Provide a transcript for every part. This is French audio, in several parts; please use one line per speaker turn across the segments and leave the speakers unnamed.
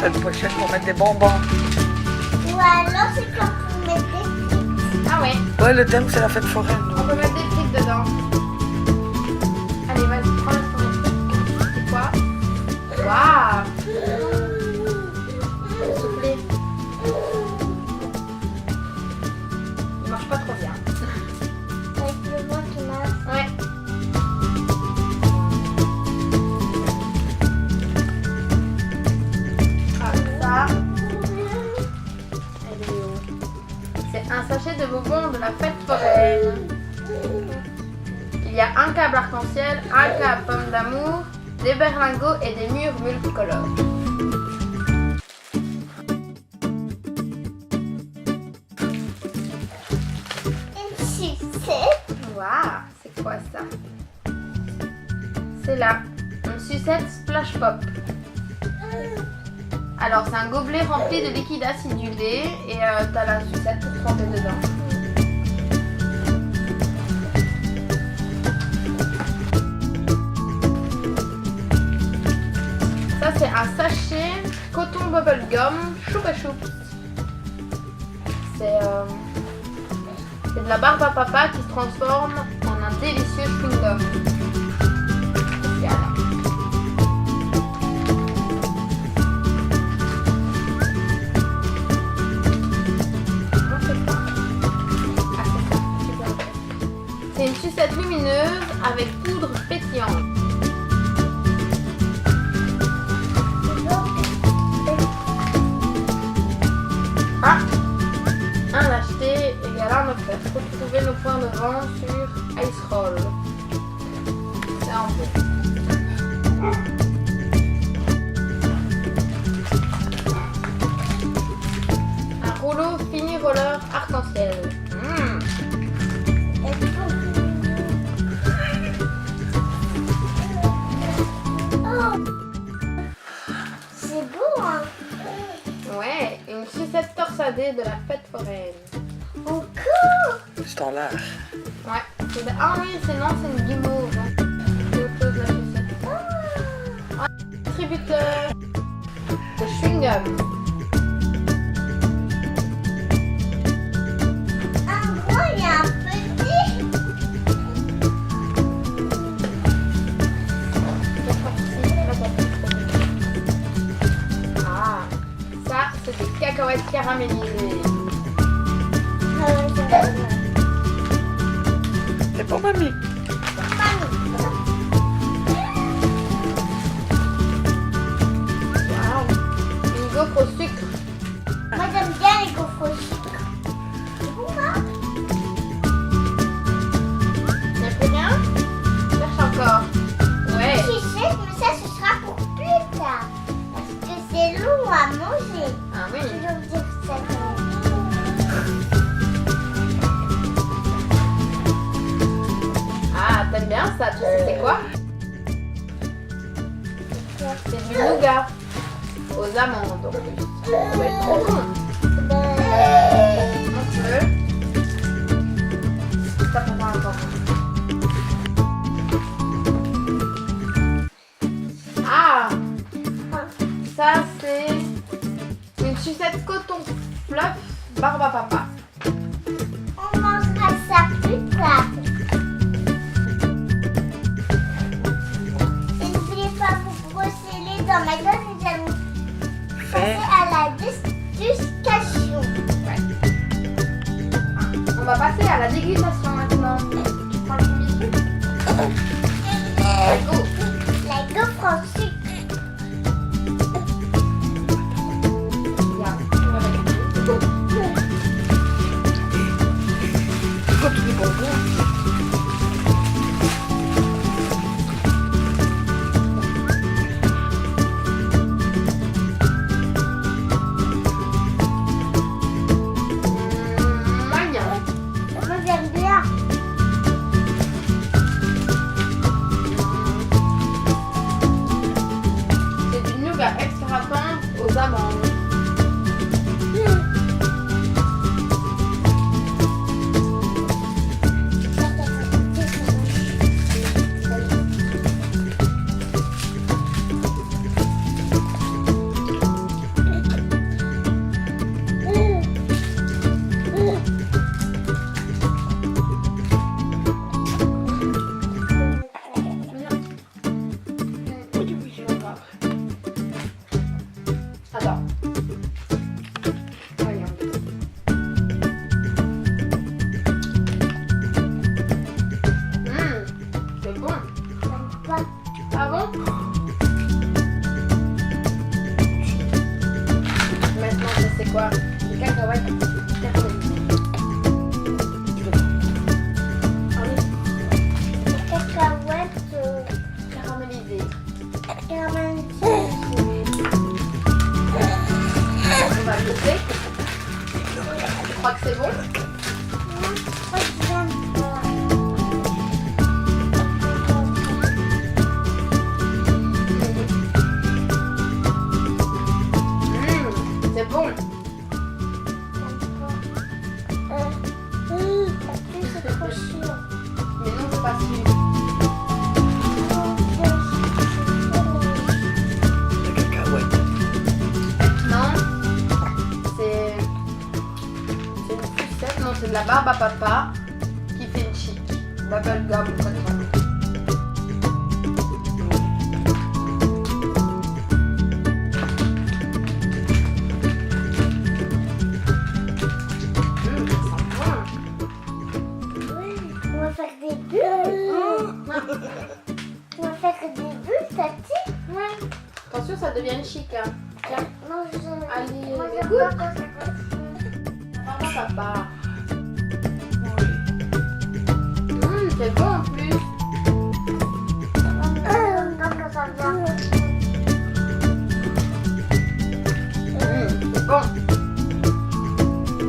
cette pochette pour mettre des bonbons.
Ou alors c'est comme pour mettre des...
Ah ouais,
Ouais, le thème c'est la fête foraine.
on peut mettre des frites dedans. Allez, vas-y, prends le premier truc. C'est quoi? Waouh! Souffler. Il marche pas trop bien.
Avec le vent qui marche.
Ouais. Ah, ça. Elle est où? C'est un sachet de bonbons de la fête foraine. Il y a un câble arc-en-ciel, un câble pomme d'amour, des berlingots et des murs multicolores.
Une sucette.
Waouh, c'est quoi ça? C'est là, une sucette Splash Pop. Alors c'est un gobelet rempli de liquide acidulé et t'as la sucette pour tremper dedans. Ça c'est un sachet coton bubblegum Choupa Choups. C'est de la barbe à papa qui se transforme en un délicieux chewing-gum. Voilà. Non, c'est quoi? Ah, c'est ça. Super ok. C'est une sucette lumineuse avec poudre pétillante. Ah! Un acheté égale un offert. Retrouvez nos points de vente sur Ice Roll. C'est en bleu. Un rouleau fini roller arc-en-ciel.
Oh, c'est beau, hein.
Ouais, une sucette torsadée de la fête foraine.
Encore.
C'est en l'air.
Ouais. Ah oui, c'est une guimauve. Hein. C'est autre chose la sucette. Ah, distributeur de chewing-gum.
Un gros et un petit.
Ah, ça, c'est des cacahuètes caramélisées.
Ah ouais, ça va bien.
C'est pour mamie.
Waouh. Une gaufre au sucre.
Moi j'aime bien les gaufres au sucre. C'est bon, hein?
Ça fait bien? Cherche encore. Ouais.
Sucette, mais ça ce sera pour plus tard. Parce que c'est long à manger.
Ah oui.
Je veux dire ça.
Ah, t'aimes bien ça? Tu sais c'est quoi? C'est du nougat aux amandes. Donc, ça va être trop bon. Un peu. Ça prendra un temps. Ah! Ça c'est une sucette coton fluff barbe à papa.
On mangera ça plus tard. Et n'oubliez pas vous brosser les dents. Maintenant, nous allons passer à la dégustation.
On va passer à la dégustation maintenant. Tu prends le premier truc? Go!
La gaufre en sucre.
Bien. On va regarder.
Pourquoi tous les bonbons?
Moyen.
Moi j'aime bien.
C'est du nougat extra fin aux amandes. Attends. Voyons. C'est bon.
J'aime pas.
Ah bon? Maintenant, ça c'est quoi? Des cacahuètes caramélisées. Ah oui,
Cacahuètes
caramélisées.
caramélisées.
On va goûter. Tu crois que c'est bon?
Moi, je crois que j'aime pas.
C'est bon.
C'est trop chiant.
Mais non, c'est pas sûr.
Les cacahuètes.
Non, c'est une sucette, non, c'est de la barbe à papa qui fait une chic. Bubblegum, quoi de ça. Ça sent bon.
Ouais, on va faire des bulles. On va faire des bulles, Tati. Ouais.
Attention, ça devient chic. Hein. Tiens,
Non,
allez,
moi, j'aime
goûte.
pas quand ça passe.
Vraiment, ça part.
Oui.
C'est bon en plus.
Quand ça vient.
C'est bon.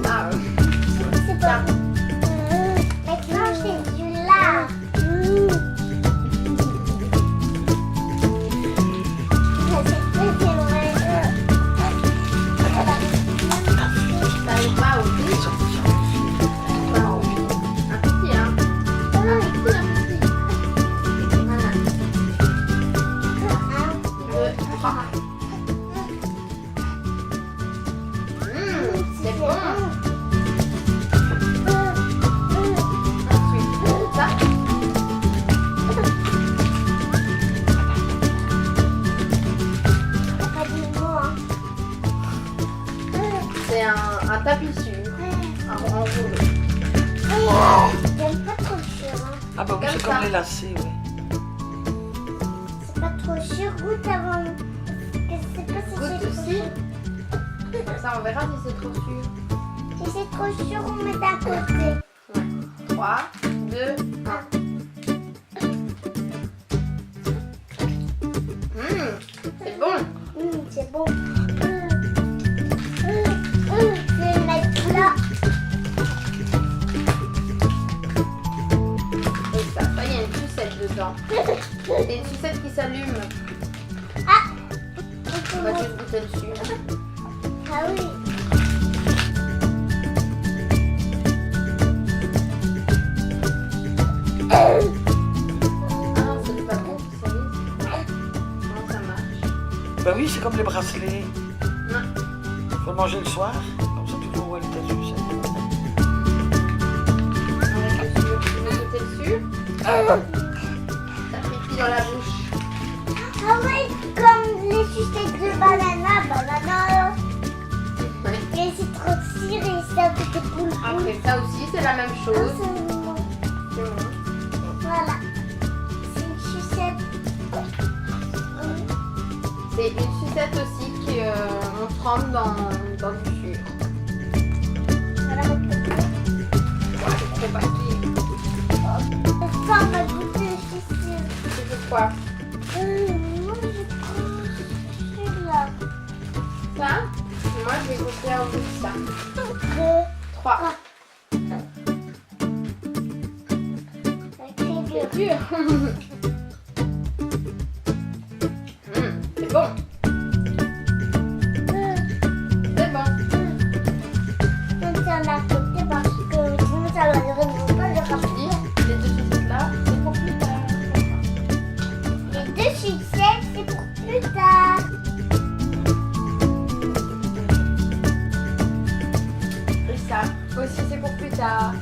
Ah,
C'est pas bon. Maintenant, c'est du lard.
t'arrives pas au bout.
Ils ont
Pas au bout. Un petit, hein. Un petit. Voilà. 1, 2, 3. C'est bon. Ensuite, ça. C'est un tapis-sur. Un enroulé.
J'aime pas trop sûr. Hein.
Ah bah oui,
Comme
c'est
ça.
comme les lacets, oui.
C'est pas trop sûr. Goûte avant. Je sais pas si
Goûte
c'est trop
aussi.
sûr.
Comme ça, on verra si c'est trop sûr.
Si c'est trop sûr, on met d'un côté.
3, 2, 1. C'est bon.
C'est bon. Je vais le mettre là.
Et ça, il y a une sucette dedans. C'est une sucette qui s'allume. On va juste goûter dessus.
Ah oui.
Ah, c'est pas bon, ça Comment ça marche?
Bah oui, c'est comme les bracelets.
Non.
Faut le manger le soir, comme ça tu vois où elle est ta sucette.
Avec le sucre, tu veux goûter dessus? Ça pipi dans la bouche.
Ah oui, comme les sucettes de banana.
Ouais.
Et c'est trop de cire et ça fait des poules.
Après ça aussi, c'est la même chose. C'est bon.
Voilà. C'est une sucette.
C'est une sucette aussi qu'on trempe dans du sucre.
Voilà,
Ouais, c'est trop facile.
ça, on va goûter, je suis sûre.
Tu veux quoi?
Moi, je prends celui-là.
Ça? Moi, je vais goûter un bout de ça.
2,
3.
c'est
C'est dur. C'est bon. C'est bon.
On tient la côté parce que sinon ça va durer longtemps le
Tu
rappeler.
dis, les deux sucettes là, c'est pour plus tard.
Les deux sucettes, c'est pour plus tard.
Et ça aussi, c'est pour plus tard.